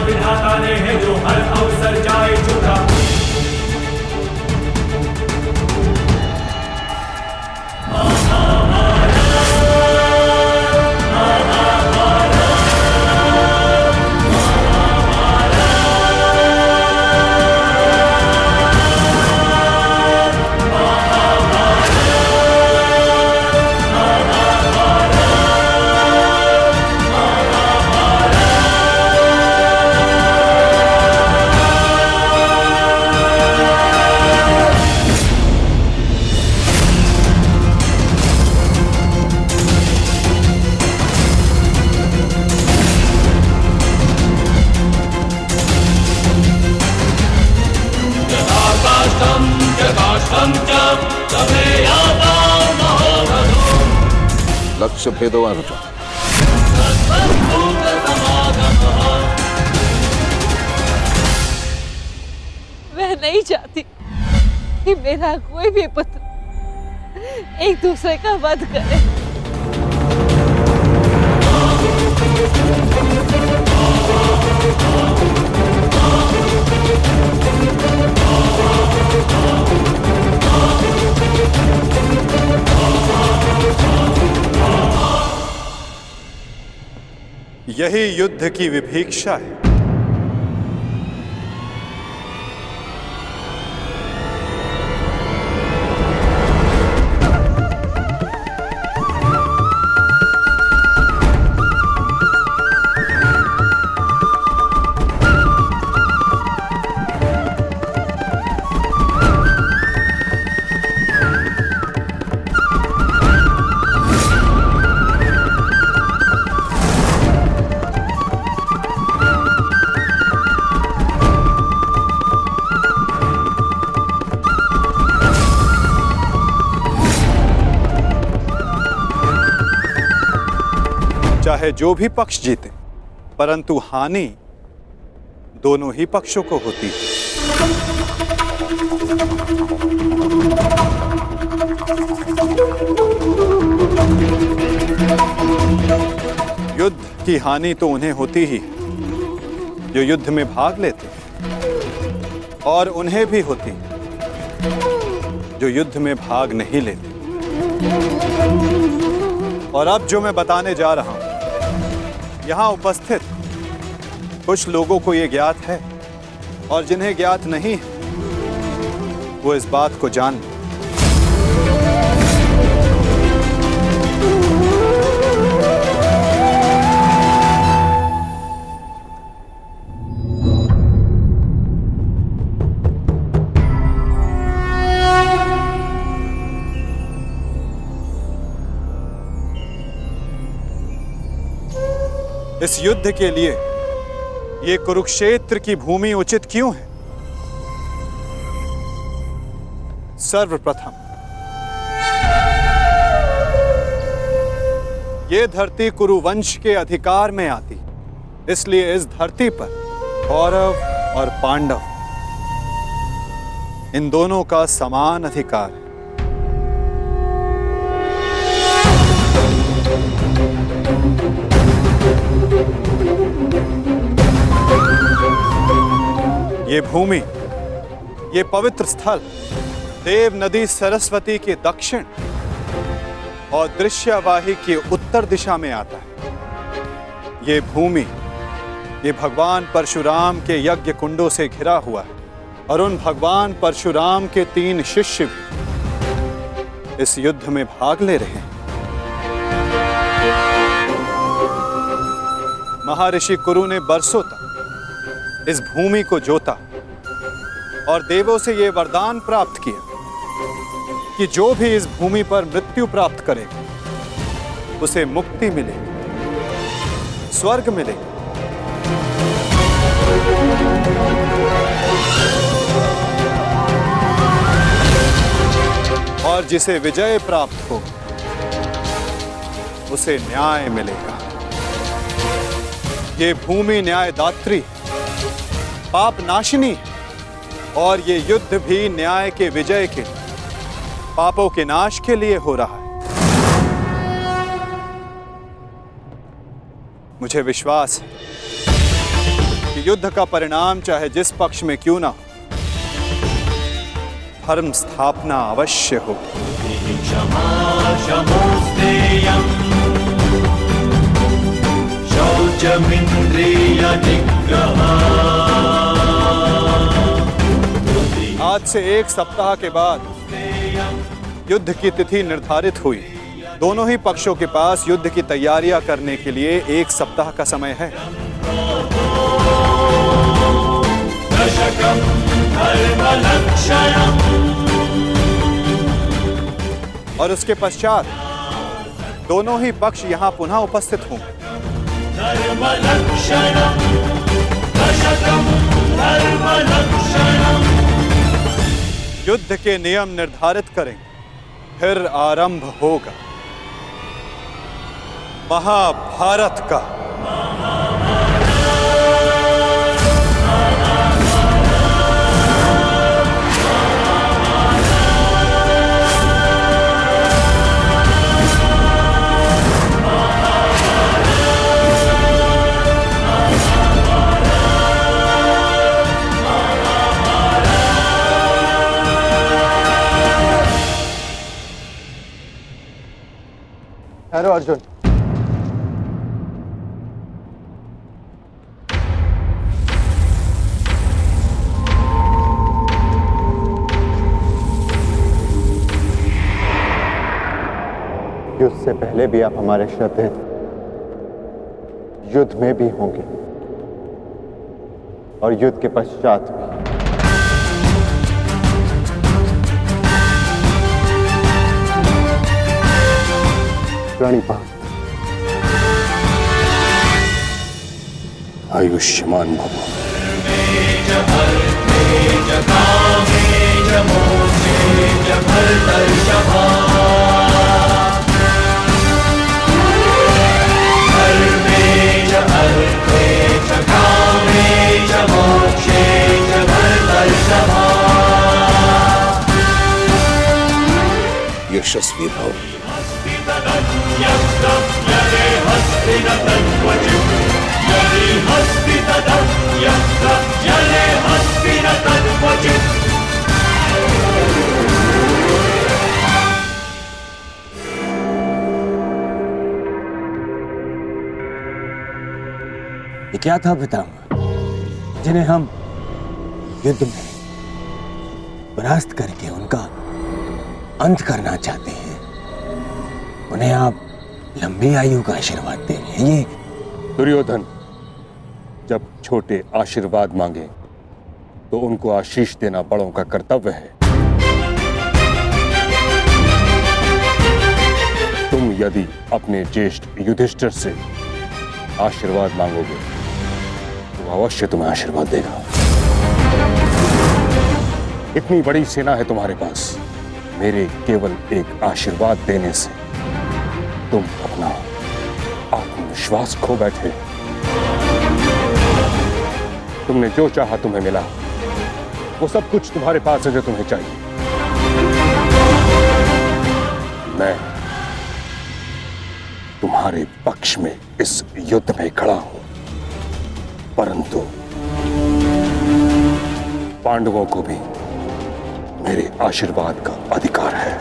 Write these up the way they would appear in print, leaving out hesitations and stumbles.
विधाता ने है जो हर अवसर जाए झूठा। लक्ष्य भेदवान होता। मैं नहीं चाहती कि मेरा कोई भी पुत्र एक दूसरे का वध करे। यही युद्ध की विभीषा है। चाहे जो भी पक्ष जीते, परंतु हानि दोनों ही पक्षों को होती है। युद्ध की हानि तो उन्हें होती ही जो युद्ध में भाग लेते, और उन्हें भी होती जो युद्ध में भाग नहीं लेते। और अब जो मैं बताने जा रहा हूं, यहां उपस्थित कुछ लोगों को यह ज्ञात है, और जिन्हें ज्ञात नहीं है वो इस बात को जान लें। इस युद्ध के लिए ये कुरुक्षेत्र की भूमि उचित क्यों है? सर्वप्रथम ये धरती कुरुवंश के अधिकार में आती, इसलिए इस धरती पर कौरव और पांडव इन दोनों का समान अधिकार है। ये भूमि, ये पवित्र स्थल देव नदी सरस्वती के दक्षिण और दृश्यवाही के उत्तर दिशा में आता है। ये भूमि, ये भगवान परशुराम के यज्ञ कुंडों से घिरा हुआ है, और उन भगवान परशुराम के 3 शिष्य भी इस युद्ध में भाग ले रहे हैं। महर्षि कुरु ने बरसों तक इस भूमि को जोता और देवों से यह वरदान प्राप्त किया कि जो भी इस भूमि पर मृत्यु प्राप्त करेगा उसे मुक्ति मिलेगी, स्वर्ग मिलेगा। और जिसे विजय प्राप्त हो उसे न्याय मिलेगा। ये भूमि न्यायदात्री, पाप नाशिनी है, और ये युद्ध भी न्याय के विजय के, पापों के नाश के लिए हो रहा है। मुझे विश्वास है कि युद्ध का परिणाम चाहे जिस पक्ष में क्यों ना हो, धर्म स्थापना अवश्य हो। क्षमा शमोस्तेयम् शौचमिन्द्रिय निग्रह। आज से 1 सप्ताह के बाद युद्ध की तिथि निर्धारित हुई। दोनों ही पक्षों के पास युद्ध की तैयारियां करने के लिए 1 सप्ताह का समय है। दशकं धर्मलक्षणम्। और उसके पश्चात दोनों ही पक्ष यहां पुनः उपस्थित होंगे। धर्मलक्षणम् दशकं धर्मलक्षणम्। युद्ध के नियम निर्धारित करेंगे, फिर आरंभ होगा महाभारत का। हेलो अर्जुन। युद्ध से पहले भी आप हमारे श्रद्धेय थे, युद्ध में भी होंगे और युद्ध के पश्चात भी। प्रणिपात। आयुष्मान भव। यशस्वी भव। ये क्या था पितामह, जिन्हें हम युद्ध में परास्त करके उनका अंत करना चाहते हैं, उन्हें आप लंबी आयु का आशीर्वाद दे रहे हैं। ये दुर्योधन जब छोटे आशीर्वाद मांगे तो उनको आशीष देना बड़ों का कर्तव्य है। तुम यदि अपने ज्येष्ठ युधिष्ठिर से आशीर्वाद मांगोगे तो अवश्य तुम्हें आशीर्वाद देगा। इतनी बड़ी सेना है तुम्हारे पास, मेरे केवल एक आशीर्वाद देने से तुम अपना आत्मविश्वास खो बैठे। तुमने जो चाहा तुम्हें मिला, वो सब कुछ तुम्हारे पास है जो तुम्हें चाहिए। मैं तुम्हारे पक्ष में इस युद्ध में खड़ा हूं, परंतु पांडवों को भी मेरे आशीर्वाद का अधिकार है।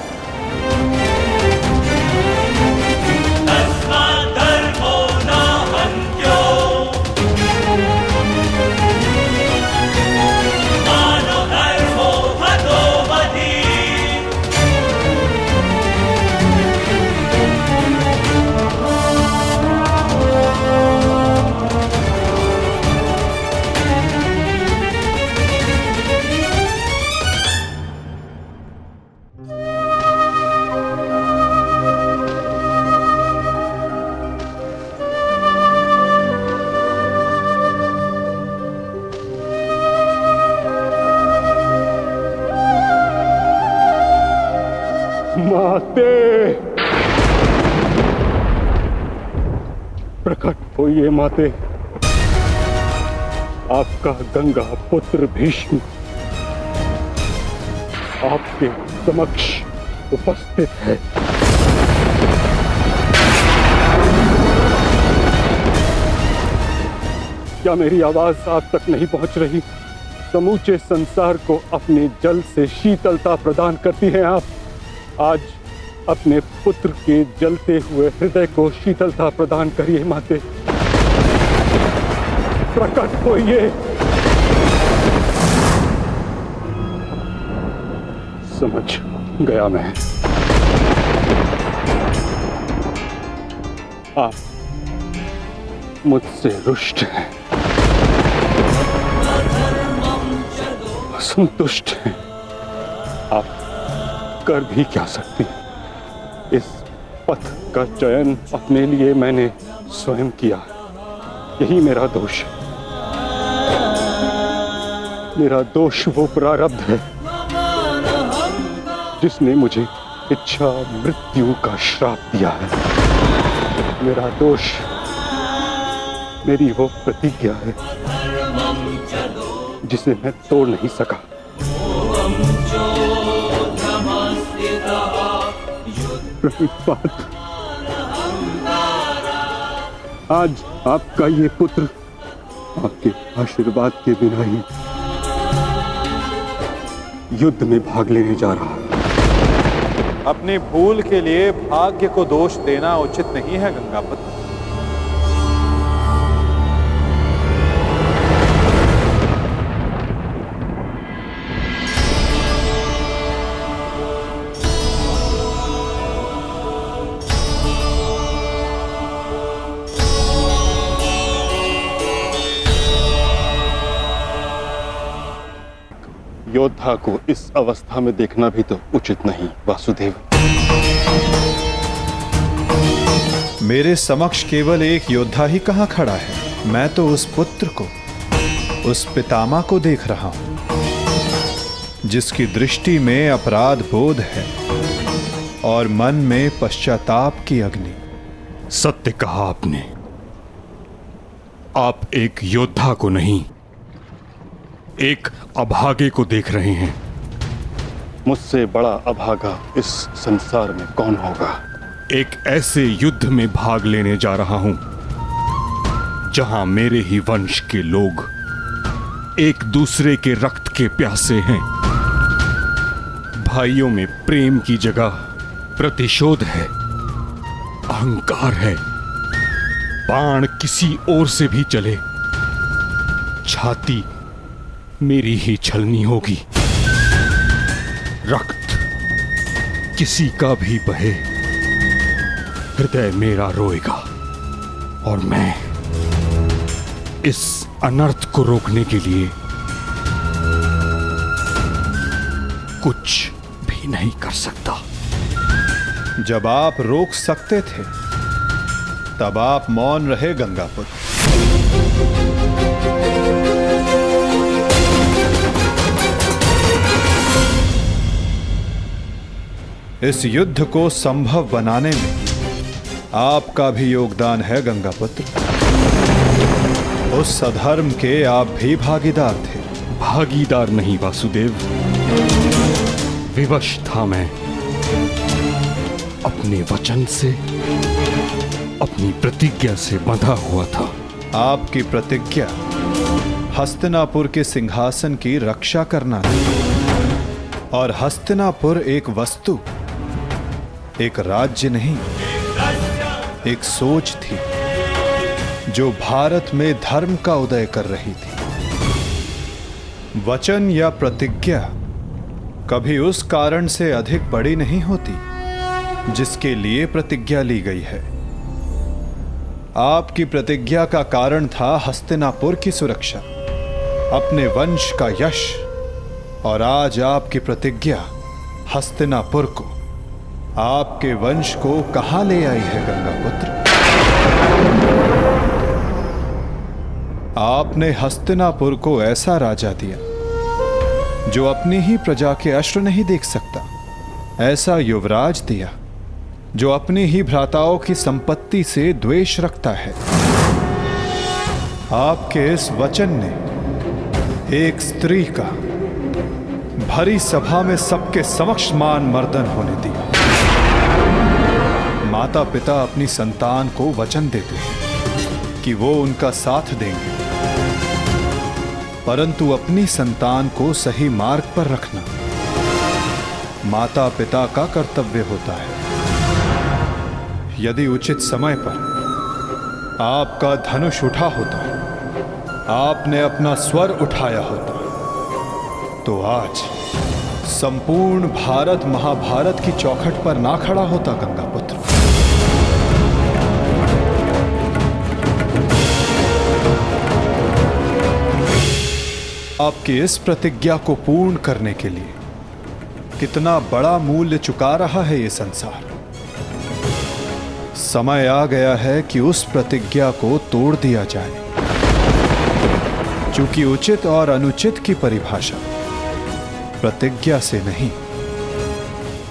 माते, प्रकट होइए माते। आपका गंगा पुत्र भीष्म आपके समक्ष उपस्थित है। क्या मेरी आवाज आप तक नहीं पहुंच रही? समूचे संसार को अपने जल से शीतलता प्रदान करती हैं आप। आज अपने पुत्र के जलते हुए हृदय को शीतलता प्रदान करिए माते। प्रकट होइए। समझ गया मैं। आप मुझसे रुष्ट हैं, असंतुष्ट हैं। आप कर भी क्या सकती हैं? इस पथ का चयन अपने लिए मैंने स्वयं किया। यही मेरा दोष है। मेरा दोष वो प्रारब्ध है जिसने मुझे इच्छा मृत्यु का श्राप दिया है। मेरा दोष मेरी वो प्रतिज्ञा है जिसे मैं तोड़ नहीं सका। प्रणिपात, आज आपका ये पुत्र आपके आशीर्वाद के बिना ही युद्ध में भाग लेने जा रहा है। अपनी भूल के लिए भाग्य को दोष देना उचित नहीं है गंगापत। योद्धा को इस अवस्था में देखना भी तो उचित नहीं वासुदेव। मेरे समक्ष केवल एक योद्धा ही कहाँ खड़ा है? मैं तो उस पुत्र को, उस पितामह को देख रहा हूं जिसकी दृष्टि में अपराध बोध है और मन में पश्चाताप की अग्नि। सत्य कहा आपने। आप एक योद्धा को नहीं, एक अभागे को देख रहे हैं। मुझसे बड़ा अभागा इस संसार में कौन होगा? एक ऐसे युद्ध में भाग लेने जा रहा हूं जहां मेरे ही वंश के लोग एक दूसरे के रक्त के प्यासे हैं। भाइयों में प्रेम की जगह प्रतिशोध है, अहंकार है। बाण किसी ओर से भी चले, छाती मेरी ही छलनी होगी। रक्त किसी का भी बहे, हृदय मेरा रोएगा। और मैं इस अनर्थ को रोकने के लिए कुछ भी नहीं कर सकता। जब आप रोक सकते थे तब आप मौन रहे गंगापुत्र। इस युद्ध को संभव बनाने में आपका भी योगदान है गंगापुत्र। उस अधर्म के आप भी भागीदार थे। भागीदार नहीं वासुदेव, विवश था मैं। अपने वचन से, अपनी प्रतिज्ञा से बंधा हुआ था। आपकी प्रतिज्ञा हस्तिनापुर के सिंहासन की रक्षा करना थी। और हस्तिनापुर एक वस्तु, एक राज्य नहीं, एक सोच थी जो भारत में धर्म का उदय कर रही थी। वचन या प्रतिज्ञा कभी उस कारण से अधिक बड़ी नहीं होती जिसके लिए प्रतिज्ञा ली गई है। आपकी प्रतिज्ञा का कारण था हस्तिनापुर की सुरक्षा, अपने वंश का यश। और आज आपकी प्रतिज्ञा हस्तिनापुर को, आपके वंश को कहां ले आई है गंगापुत्र? आपने हस्तिनापुर को ऐसा राजा दिया जो अपनी ही प्रजा के अश्रु नहीं देख सकता, ऐसा युवराज दिया जो अपनी ही भ्राताओं की संपत्ति से द्वेष रखता है। आपके इस वचन ने एक स्त्री का भरी सभा में सबके समक्ष मान मर्दन होने दिया। माता पिता अपनी संतान को वचन देते हैं कि वो उनका साथ देंगे, परंतु अपनी संतान को सही मार्ग पर रखना माता पिता का कर्तव्य होता है। यदि उचित समय पर आपका धनुष उठा होता, आपने अपना स्वर उठाया होता, तो आज संपूर्ण भारत महाभारत की चौखट पर ना खड़ा होता गंगापुत्र। आपकी इस प्रतिज्ञा को पूर्ण करने के लिए कितना बड़ा मूल्य चुका रहा है ये संसार। समय आ गया है कि उस प्रतिज्ञा को तोड़ दिया जाए, क्योंकि उचित और अनुचित की परिभाषा प्रतिज्ञा से नहीं,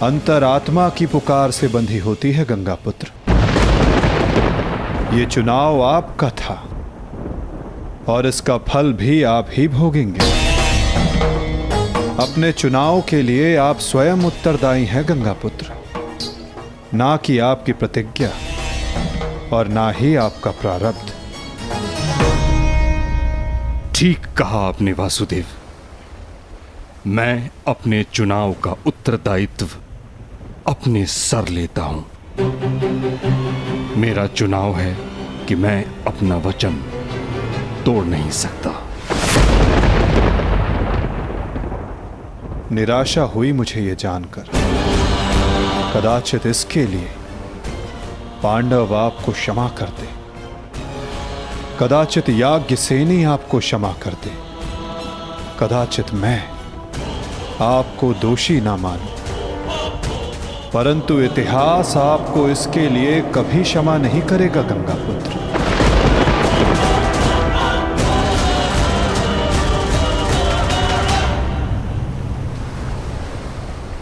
अंतरात्मा की पुकार से बंधी होती है गंगापुत्र। ये चुनाव आपका था और इसका फल भी आप ही भोगेंगे। अपने चुनाव के लिए आप स्वयं उत्तरदायी हैं गंगापुत्र, ना कि आपकी प्रतिज्ञा और ना ही आपका प्रारब्ध। ठीक कहा आपने वासुदेव। मैं अपने चुनाव का उत्तरदायित्व अपने सर लेता हूं। मेरा चुनाव है कि मैं अपना वचन तोड़ नहीं सकता। निराशा हुई मुझे ये जानकर। कदाचित इसके लिए पांडव आपको क्षमा कर दे, कदाचित याज्ञसेनी आपको क्षमा कर दे, कदाचित मैं आपको दोषी ना मानूं, परंतु इतिहास आपको इसके लिए कभी क्षमा नहीं करेगा गंगापुत्र।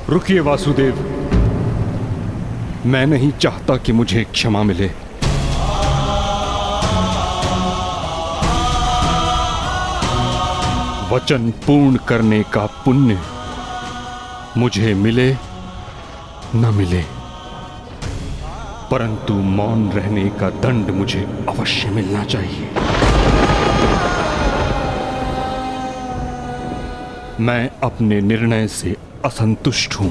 रुकिए वासुदेव, मैं नहीं चाहता कि मुझे क्षमा मिले। वचन पूर्ण करने का पुण्य मुझे मिले न मिले, परंतु मौन रहने का दंड मुझे अवश्य मिलना चाहिए। मैं अपने निर्णय से असंतुष्ट हूं,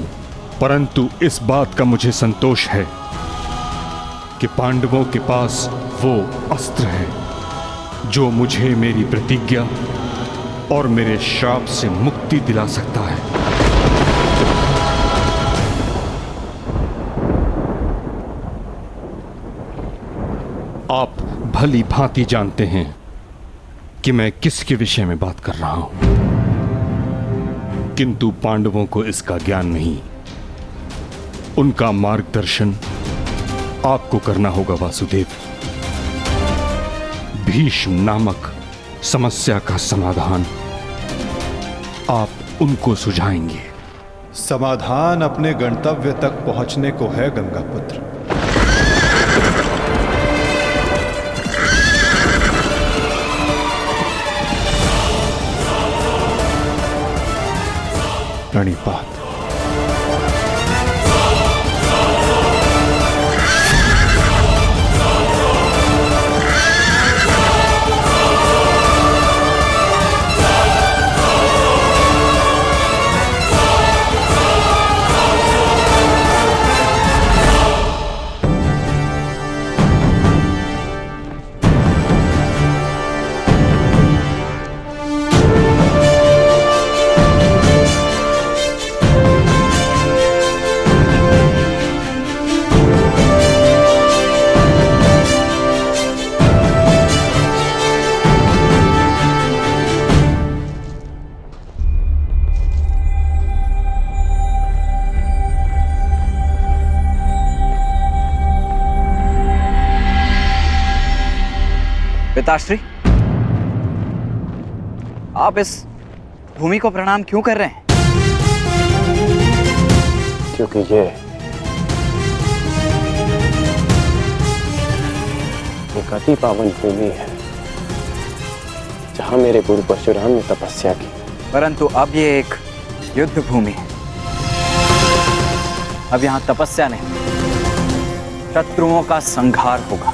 परंतु इस बात का मुझे संतोष है कि पांडवों के पास वो अस्त्र है जो मुझे मेरी प्रतिज्ञा और मेरे श्राप से मुक्ति दिला सकता है। आप भली भांति जानते हैं कि मैं किसके विषय में बात कर रहा हूं, किंतु पांडवों को इसका ज्ञान नहीं। उनका मार्गदर्शन आपको करना होगा वासुदेव। भीष्म नामक समस्या का समाधान आप उनको सुझाएंगे। समाधान अपने गंतव्य तक पहुंचने को है गंगापुत्र। प्रणिपात। पिताश्री, आप इस भूमि को प्रणाम क्यों कर रहे हैं? क्योंकि ये एक अति पावन भूमि है जहां मेरे गुरु परशुराम ने तपस्या की। परंतु अब ये एक युद्ध भूमि है। अब यहां तपस्या नहीं, शत्रुओं का संहार होगा।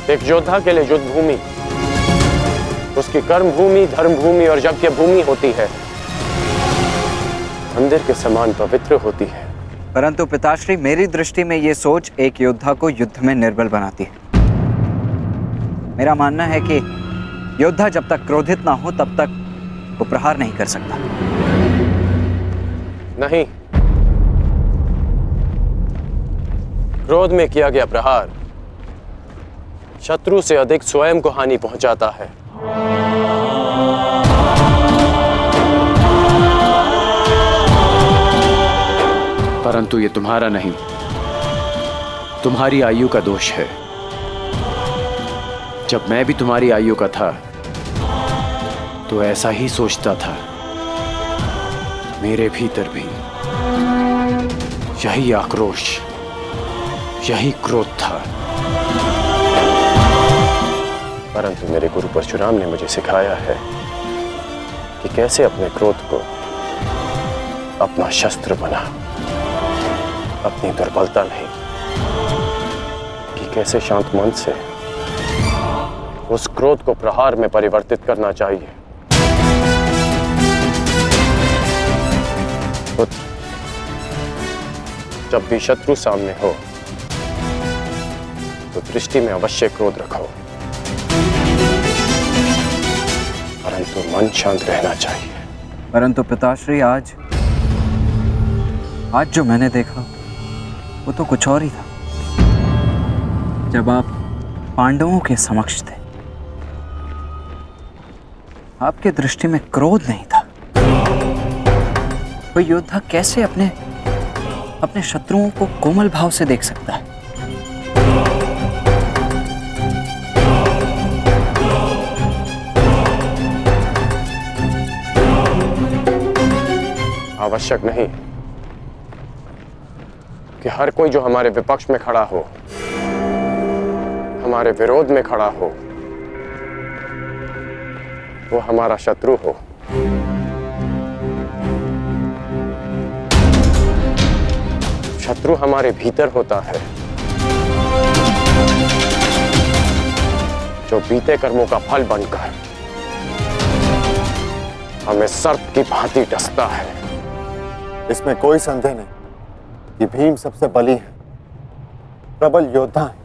एक योद्धा के लिए युद्ध भूमि उसकी कर्म भूमि, धर्म भूमि और यज्ञ भूमि होती है, मंदिर के समान पवित्र होती है। परंतु पिताश्री, मेरी दृष्टि में ये सोच एक योद्धा को युद्ध में निर्बल बनाती है। मेरा मानना है कि योद्धा जब तक क्रोधित ना हो तब तक वो प्रहार नहीं कर सकता। नहीं, क्रोध में किया गया प्रहार शत्रु से अधिक स्वयं को हानि पहुंचाता है। परंतु ये तुम्हारा नहीं, तुम्हारी आयु का दोष है। जब मैं भी तुम्हारी आयु का था तो ऐसा ही सोचता था। मेरे भीतर भी यही आक्रोश, यही क्रोध था। परंतु मेरे गुरु परशुराम ने मुझे सिखाया है कि कैसे अपने क्रोध को अपना शस्त्र बना, अपनी दुर्बलता नहीं, कि कैसे शांत मन से उस क्रोध को प्रहार में परिवर्तित करना चाहिए। पुत्र, जब भी शत्रु सामने हो तो दृष्टि में अवश्य क्रोध रखो, परंतु मन शांत रहना चाहिए। परंतु पिताश्री, आज जो मैंने देखा वो तो कुछ और ही था। जब आप पांडवों के समक्ष थे, आपके दृष्टि में क्रोध नहीं था। कोई योद्धा कैसे अपने शत्रुओं को कोमल भाव से देख सकता है? आवश्यक नहीं कि हर कोई जो हमारे विपक्ष में खड़ा हो, हमारे विरोध में खड़ा हो, वो हमारा शत्रु हो। शत्रु हमारे भीतर होता है, जो बीते कर्मों का फल बनकर हमें सर्प की भांति डसता है। इसमें कोई संदेह नहीं कि भीम सबसे बली है, प्रबल योद्धा है।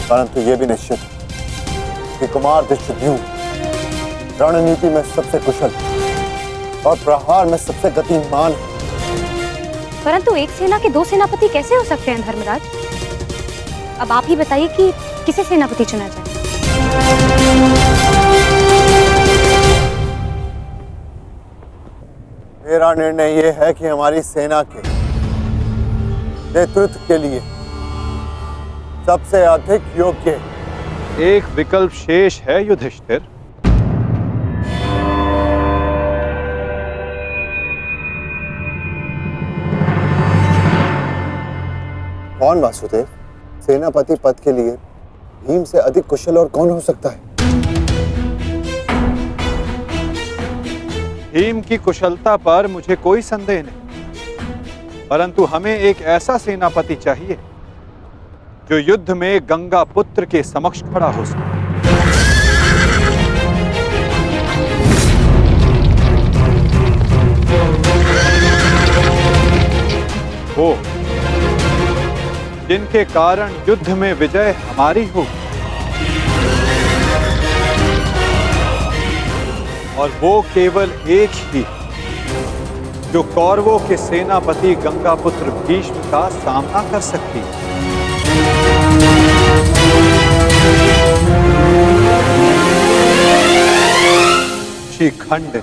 परंतु यह भी निश्चित है कि कुमार धृष्टद्युम्न रणनीति में सबसे कुशल और प्रहार में सबसे गतिमान है। परंतु एक सेना के दो सेनापति कैसे हो सकते हैं धर्मराज? अब आप ही बताइए कि किसे सेनापति चुना जाए। मेरा निर्णय यह है कि हमारी सेना के नेतृत्व के लिए सबसे अधिक योग्य एक विकल्प शेष है युधिष्ठिर। कौन वासुदेव? सेनापति पद के लिए भीम से अधिक कुशल और कौन हो सकता है? भीम की कुशलता पर मुझे कोई संदेह नहीं, परंतु हमें एक ऐसा सेनापति चाहिए जो युद्ध में गंगा पुत्र के समक्ष खड़ा हो सके। वो जिनके कारण युद्ध में विजय हमारी हो, और वो केवल एक ही जो कौरवों के सेनापति गंगापुत्र भीष्म का सामना कर सकती है। शिखंड।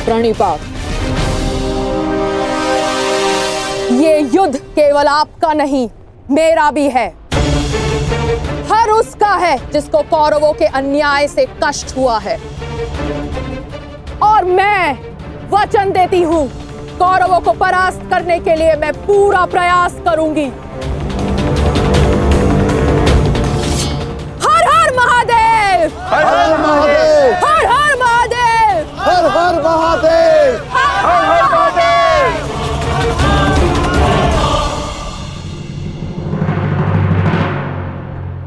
प्रणिपात, ये युद्ध केवल आपका नहीं मेरा भी है। हर उसका है जिसको कौरवों के अन्याय से कष्ट हुआ है। और मैं वचन देती हूं, कौरवों को परास्त करने के लिए मैं पूरा प्रयास करूंगी। हर हर महादेव! हर हर महादेव! हर हर महादेव! हर हर महादेव! हर हर महादेव!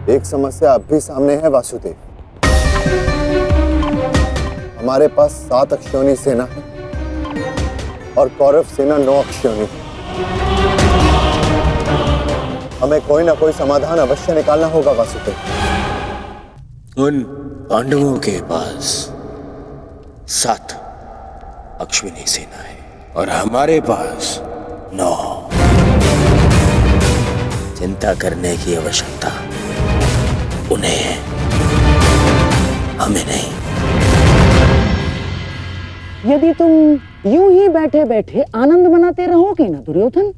एक समस्या अब भी सामने है वासुदेव। हमारे पास 7 अक्षौणी सेना है और कौरव सेना 9 अक्षौणी है। हमें कोई ना कोई समाधान अवश्य निकालना होगा वासुदेव। उन पांडवों के पास 7 अश्विनी सेना है और हमारे पास 9। चिंता करने की आवश्यकता उन्हें है, हमें नहीं। यदि तुम यूं ही बैठे बैठे आनंद मनाते रहोगे ना दुर्योधन,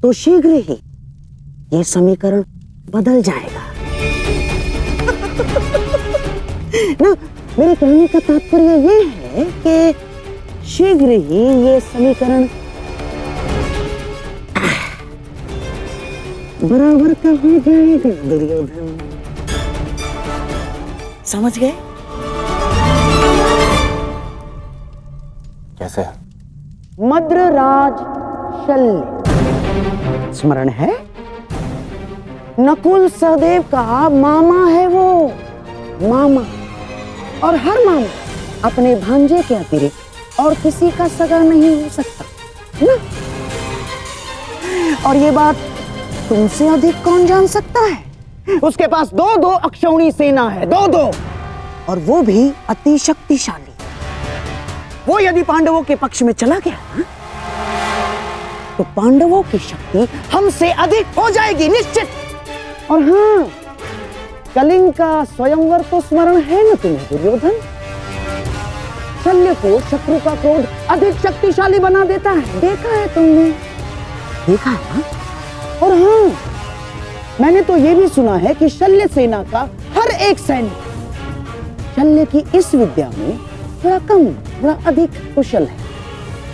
तो शीघ्र ही ये समीकरण बदल जाएगा। ना, मेरे कहने का तात्पर्य ये है कि शीघ्र ही ये समीकरण बराबर का हो जाएगा दुर्योधन। समझ गए? कैसे? मद्रराज शल्य स्मरण है? नकुल सहदेव का मामा है वो, मामा। और हर मामा अपने भांजे के अतिरिक्त और किसी का सगा नहीं हो सकता ना। और ये बात तुमसे अधिक कौन जान सकता है? उसके पास 2-2 अक्षौणी सेना है, 2-2, और वो भी अति शक्तिशाली। वो यदि पांडवों के पक्ष में चला गया ना, तो पांडवों की शक्ति हमसे अधिक हो जाएगी निश्चित। और हाँ, कलिंग का स्वयंवर तो स्मरण है ना तुम्हें दुर्योधन? शल्य को शत्रु का क्रोध अधिक शक्तिशाली बना देता है, देखा है तुमने? देखा है ना? और हाँ, मैंने तो ये भी सुना है कि शल्य सेना का हर एक सैनिक शल्य की इस विद्या में थोड़ा कम, थोड़ा अधिक कुशल है।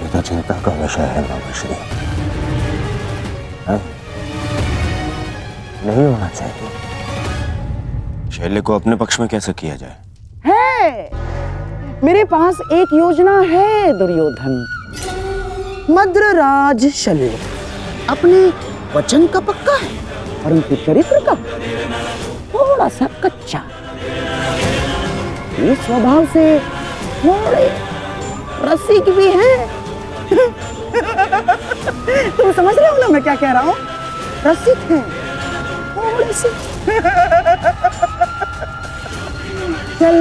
ये तो चिंता का विषय है मामाश्री। नहीं होना चाहिए। शैल्य को अपने पक्ष में कैसे किया जाए? है, मेरे पास एक योजना है दुर्योधन। मद्रराज शल्य अपने वचन का पक्का है, परंतु चरित्र का थोड़ा सा कच्चा। ये स्वभाव से थोड़े रसिक भी हैं। तुम समझ रहे हो ना मैं क्या कह रहा हूँ? रसिक हैं थोड़े से। चल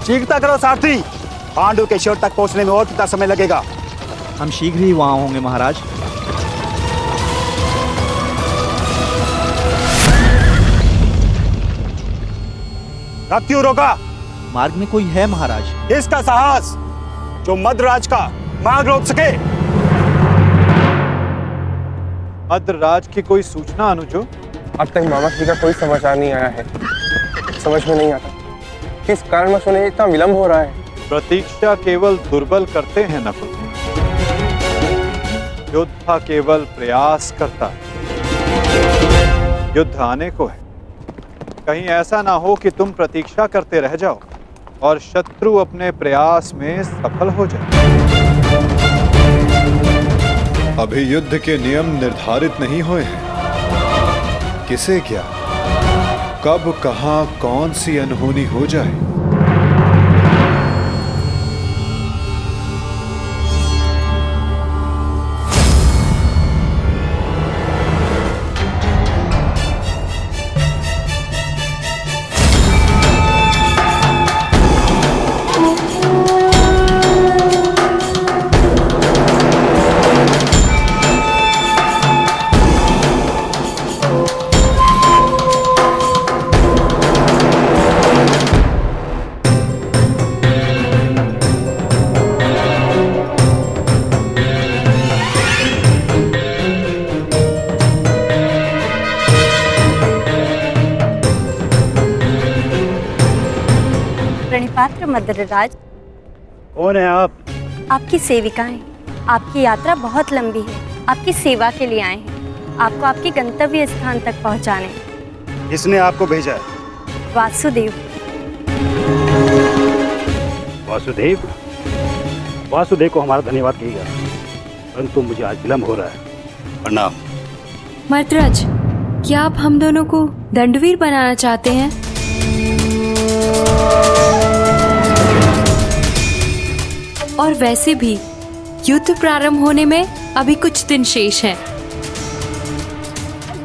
शीघ्रता करो सारथी, पांडु के शिविर तक पहुंचने में और कितना समय लगेगा? हम शीघ्र ही वहां होंगे महाराज। रथ क्यों रोका? मार्ग में कोई है महाराज। इसका साहस जो मद्रराज का मार्ग रोक सके। मद्रराज की कोई सूचना अनुजो? अब तक मामा श्री का कोई समाचार नहीं आया है। समझ में नहीं आता किस कारणवश उन्हें इतना विलंब हो रहा है। प्रतीक्षा केवल दुर्बल करते हैं नकुल, योद्धा केवल प्रयास करता है। युद्ध आने को है, कहीं ऐसा ना हो कि तुम प्रतीक्षा करते रह जाओ और शत्रु अपने प्रयास में सफल हो जाए। अभी युद्ध के नियम निर्धारित नहीं हुए हैं। किसे क्या, कब, कहां, कौन सी अनहोनी हो जाए। पात्र मद्रराज। कौन है आप? आपकी सेविकाएं। आपकी यात्रा बहुत लंबी है, आपकी सेवा के लिए आए हैं, आपको आपके गंतव्य स्थान तक पहुंचाने। किसने आपको भेजा है? वासुदेव। वासुदेव? वासुदेव को हमारा धन्यवाद कहिएगा, परंतु मुझे आज विलम्ब हो रहा है। प्रणाम। मर्तराज, क्या आप हम दोनों को दंडवीर बनाना चाहते हैं? और वैसे भी युद्ध प्रारंभ होने में अभी कुछ दिन शेष हैं।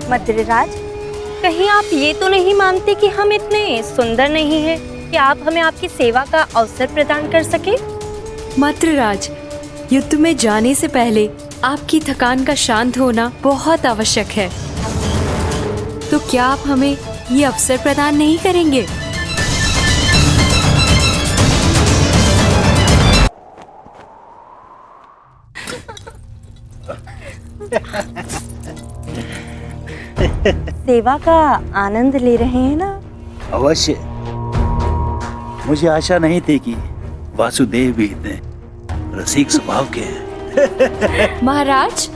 मद्रराज, कहीं आप ये तो नहीं मानते कि हम इतने सुंदर नहीं हैं कि आप हमें आपकी सेवा का अवसर प्रदान कर सके? मद्रराज, युद्ध में जाने से पहले आपकी थकान का शांत होना बहुत आवश्यक है। तो क्या आप हमें ये अवसर प्रदान नहीं करेंगे? सेवा का आनंद ले रहे हैं ना? अवश्य। मुझे आशा नहीं थी कि वासुदेव भी इतने रसिक स्वभाव के हैं। महाराज,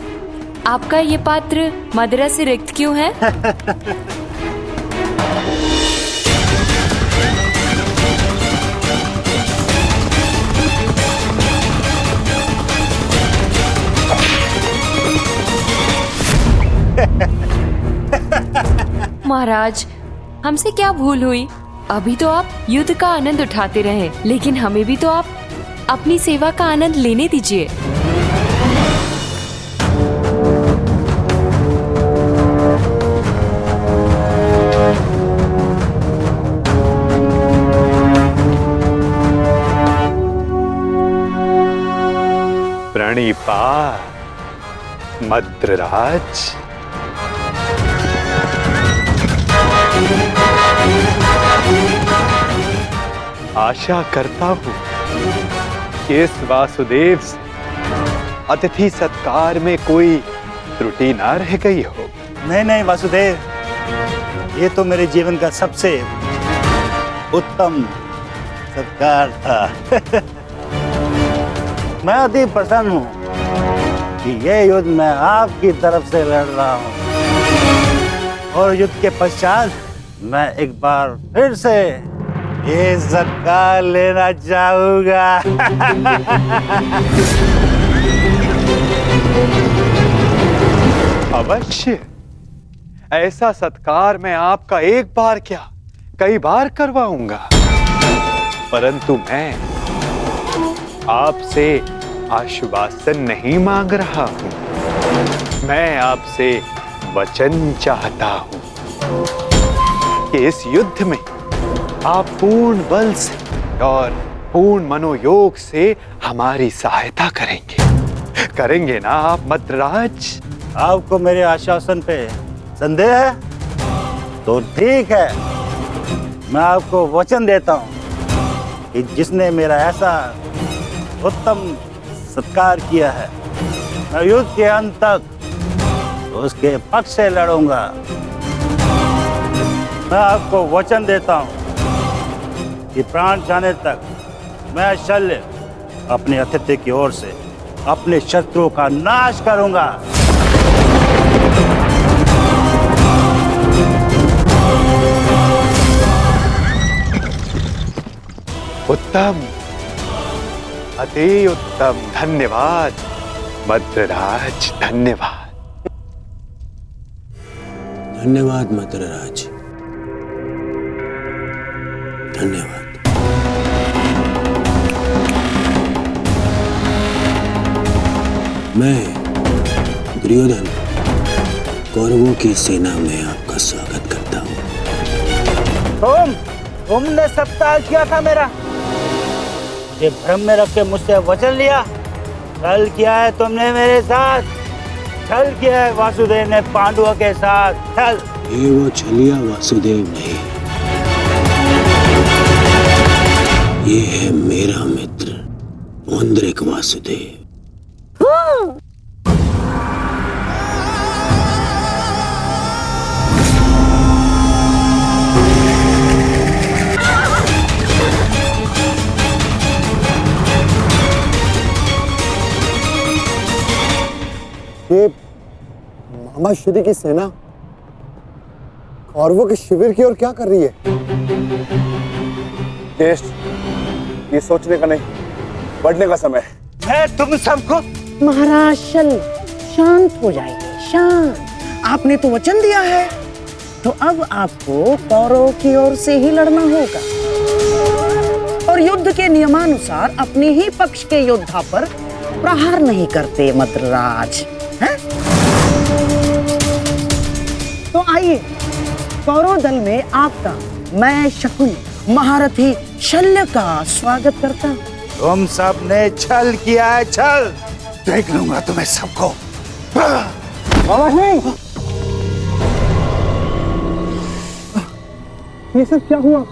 आपका ये पात्र मदिरा से रिक्त क्यों है? महाराज, हमसे क्या भूल हुई? अभी तो आप युद्ध का आनंद उठाते रहे, लेकिन हमें भी तो आप अपनी सेवा का आनंद लेने दीजिए। प्रणिपात मद्रराज। आशा करता हूँ कि इस वासुदेव से अतिथि सत्कार में कोई त्रुटि ना रह गई हो। नहीं नहीं वासुदेव, ये तो मेरे जीवन का सबसे उत्तम सत्कार था। मैं अति प्रसन्न हूँ कि ये युद्ध मैं आपकी तरफ से लड़ रहा हूँ, और युद्ध के पश्चात मैं एक बार फिर से ये सत्कार लेना चाहूंगा। अवश्य, ऐसा सत्कार मैं आपका एक बार क्या कई बार करवाऊंगा, परंतु मैं आपसे आश्वासन नहीं मांग रहा हूं। मैं आपसे वचन चाहता हूं कि इस युद्ध में आप पूर्ण बल से और पूर्ण मनोयोग से हमारी सहायता करेंगे ना आप मद्रराज? आपको मेरे आश्वासन पे संदेह है? तो ठीक है, मैं आपको वचन देता हूँ कि जिसने मेरा ऐसा उत्तम सत्कार किया है, मैं युद्ध के अंत तक उसके पक्ष से लड़ूंगा। मैं आपको वचन देता हूँ कि प्राण जाने तक मैं शल्य अपने अतिथि की ओर से अपने शत्रुओं का नाश करूंगा। उत्तम, अति उत्तम। धन्यवाद मद्रराज, धन्यवाद। धन्यवाद मद्रराज, धन्यवाद। मैं दुर्योधन कौरवों की सेना में आपका स्वागत करता हूँ। तुमने सत्कार किया था मेरा, मुझे भ्रम में रख के मुझसे वचन लिया। छल किया है तुमने मेरे साथ, छल किया है वासुदेव ने पांडवों के साथ। छल। ये वो छलिया वासुदेव नहीं, ये है मेरा मित्र पौंड्रिक वासुदेव। मामा श्री की सेना कौरवों के शिविर की ओर क्या कर रही है? ज्येष्ठ, ये सोचने का नहीं, बढ़ने का समय है। तुम सबको महाराज शांत हो जाइए, शांत। आपने तो वचन दिया है, तो अब आपको कौरवों की ओर से ही लड़ना होगा और युद्ध के नियमानुसार अपने ही पक्ष के योद्धा पर प्रहार नहीं करते मद्रराज, हैं? तो आइए, कौरव दल में आपका मैं शकुनी महारथी शल्य का स्वागत करता हूं। तुम सब ने छल किया है, छल। देख लूंगा तुम्हें सबको। मामा नहीं, ये सब क्या हुआ?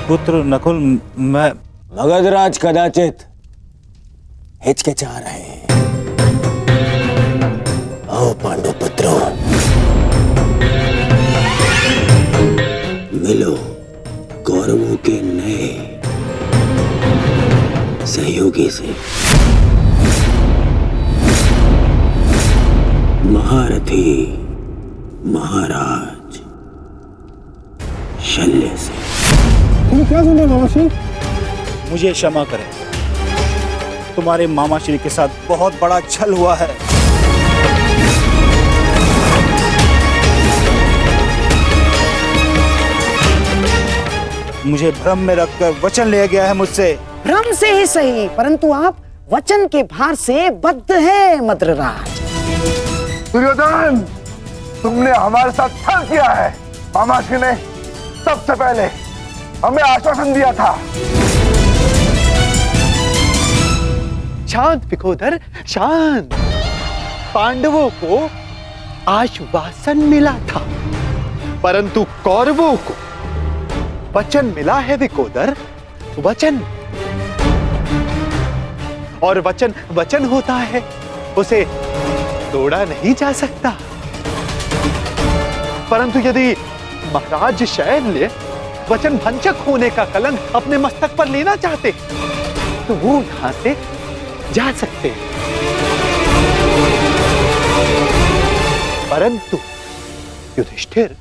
पुत्र नकुल, मैं मगधराज कदाचित हिचकिचा रहे हैं। आओ पांडु पुत्रों, मिलो कौरवों के नए सहयोगी से, महारथी महाराज शल्य से। तुम क्या सुन रहे हो मामा श्री? मुझे क्षमा करें, तुम्हारे मामा श्री के साथ बहुत बड़ा छल हुआ है। मुझे भ्रम में रखकर वचन लिया गया है मुझसे। भ्रम से ही सही, परंतु आप वचन के भार से बद्ध हैं मद्रराज। दुर्योधन, तुमने हमारे साथ छल किया है। मामा श्री ने सबसे पहले हमें आश्वासन दिया था। शांत विकोदर, शांत। पांडवों को आश्वासन मिला था, परंतु कौरवों को वचन मिला है विकोदर, वचन। और वचन वचन होता है, उसे तोड़ा नहीं जा सकता। परंतु यदि महाराज शैल्य वचन भंजक होने का कलंक अपने मस्तक पर लेना चाहते तो वो यहां से जा सकते हैं। परंतु युधिष्ठिर,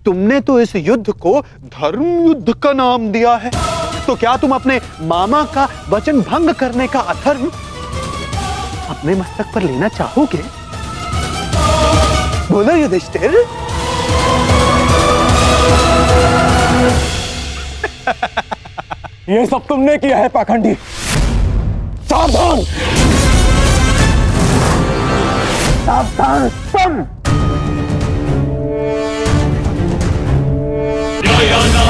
तुमने तो इस युद्ध को धर्म युद्ध का नाम दिया है, तो क्या तुम अपने मामा का वचन भंग करने का अधर्म अपने मस्तक पर लेना चाहोगे? बोलो युधिष्ठिर। ये सब तुमने किया है पाखंडी। सावधान, सावधान तुम। न्यायाना